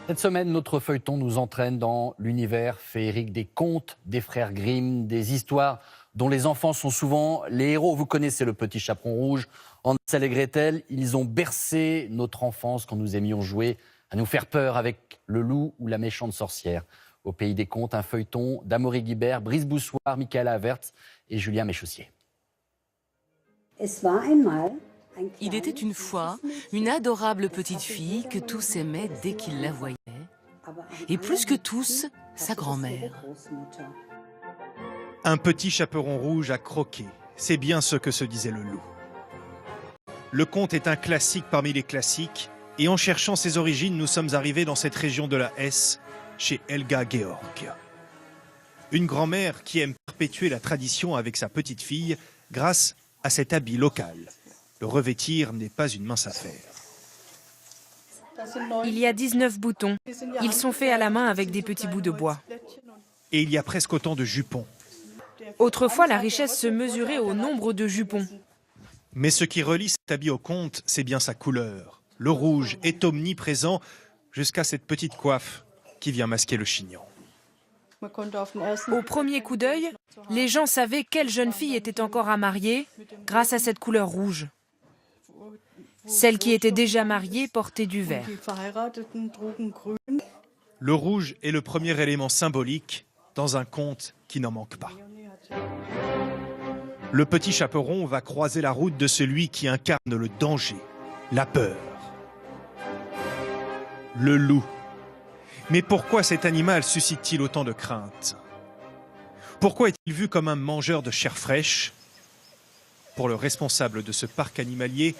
Cette semaine, notre feuilleton nous entraîne dans l'univers féerique des contes des frères Grimm, des histoires dont les enfants sont souvent les héros. Vous connaissez Le Petit Chaperon Rouge, Hansel et Gretel. Ils ont bercé notre enfance quand nous aimions jouer à nous faire peur avec le loup ou la méchante sorcière. Au Pays des Contes, un feuilleton d'Amaury Guibert, Brice Boussoir, Michaela Avertz et Julien Méchaussier. Il était une fois une adorable petite fille que tous aimaient dès qu'ils la voyaient. Et plus que tous, sa grand-mère. Un petit chaperon rouge a croqué. C'est bien ce que se disait le loup. Le conte est un classique parmi les classiques. Et en cherchant ses origines, nous sommes arrivés dans cette région de la Hesse, chez Helga Georg. Une grand-mère qui aime perpétuer la tradition avec sa petite fille grâce à cet habit local. Le revêtir n'est pas une mince affaire. Il y a 19 boutons. Ils sont faits à la main avec des petits bouts de bois. Et il y a presque autant de jupons. Autrefois, la richesse se mesurait au nombre de jupons. Mais ce qui relie cet habit au conte, c'est bien sa couleur. Le rouge est omniprésent jusqu'à cette petite coiffe qui vient masquer le chignon. Au premier coup d'œil, les gens savaient quelle jeune fille était encore à marier grâce à cette couleur rouge. Celle qui était déjà mariée portait du vert. Le rouge est le premier élément symbolique dans un conte qui n'en manque pas. Le petit chaperon va croiser la route de celui qui incarne le danger, la peur. Le loup. Mais pourquoi cet animal suscite-t-il autant de crainte? Pourquoi est-il vu comme un mangeur de chair fraîche? Pour le responsable de ce parc animalier,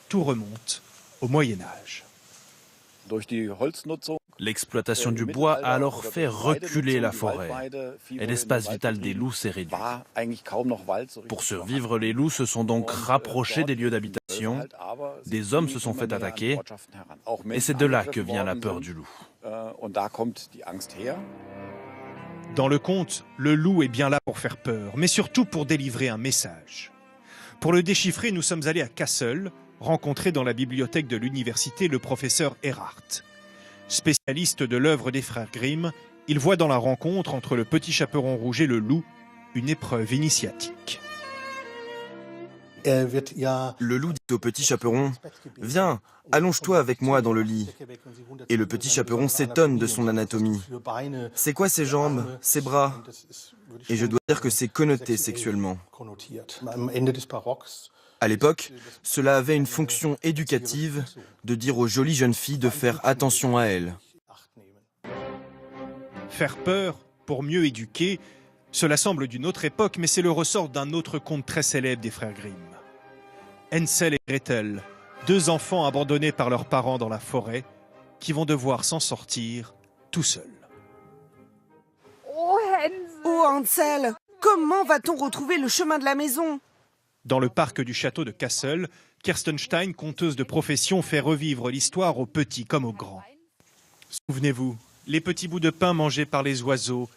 tout remonte au Moyen-Âge. L'exploitation du bois a alors fait reculer la forêt et l'espace vital des loups s'est réduit. Pour survivre, les loups se sont donc rapprochés des lieux d'habitation, des hommes se sont fait attaquer et c'est de là que vient la peur du loup. Dans le conte, le loup est bien là pour faire peur, mais surtout pour délivrer un message. Pour le déchiffrer, nous sommes allés à Kassel, rencontrer dans la bibliothèque de l'université le professeur Erhardt. Spécialiste de l'œuvre des frères Grimm, il voit dans la rencontre entre le petit chaperon rouge et le loup une épreuve initiatique. Le loup dit au petit chaperon « Viens, allonge-toi avec moi dans le lit ». Et le petit chaperon s'étonne de son anatomie. C'est quoi ses jambes, ses bras? Et je dois dire que c'est connoté sexuellement. À l'époque, cela avait une fonction éducative de dire aux jolies jeunes filles de faire attention à elles. Faire peur pour mieux éduquer, cela semble d'une autre époque, mais c'est le ressort d'un autre conte très célèbre des frères Grimm. Hansel et Gretel, deux enfants abandonnés par leurs parents dans la forêt, qui vont devoir s'en sortir tout seuls. Oh Hansel, comment va-t-on retrouver le chemin de la maison? Dans le parc du château de Kassel, Kerstenstein, conteuse de profession, fait revivre l'histoire aux petits comme aux grands. Souvenez-vous, les petits bouts de pain mangés par les oiseaux,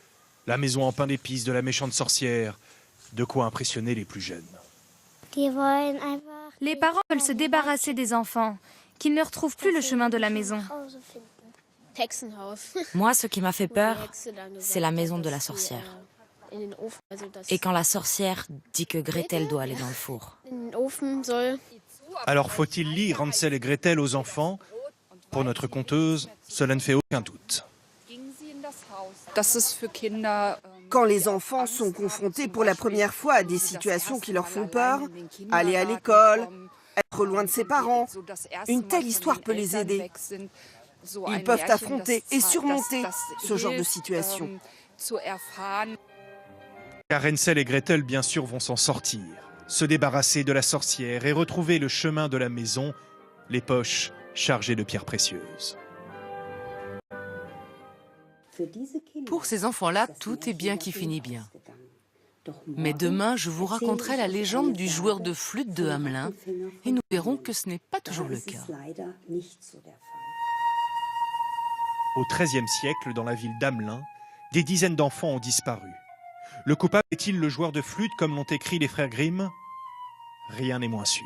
la maison en pain d'épices de la méchante sorcière, de quoi impressionner les plus jeunes. Les parents veulent se débarrasser des enfants, qu'ils ne retrouvent plus le chemin de la maison. Moi, ce qui m'a fait peur, c'est la maison de la sorcière. Et quand la sorcière dit que Gretel doit aller dans le four. Alors faut-il lire Hansel et Gretel aux enfants? Pour notre conteuse, cela ne fait aucun doute. Quand les enfants sont confrontés pour la première fois à des situations qui leur font peur, aller à l'école, être loin de ses parents, une telle histoire peut les aider. Ils peuvent affronter et surmonter ce genre de situation. Car Hansel et Gretel, bien sûr, vont s'en sortir, se débarrasser de la sorcière et retrouver le chemin de la maison, les poches chargées de pierres précieuses. Pour ces enfants-là, tout est bien qui finit bien. Mais demain, je vous raconterai la légende du joueur de flûte de Hamelin et nous verrons que ce n'est pas toujours le cas. Au XIIIe siècle, dans la ville d'Hamelin, des dizaines d'enfants ont disparu. Le coupable est-il le joueur de flûte comme l'ont écrit les frères Grimm? Rien n'est moins sûr.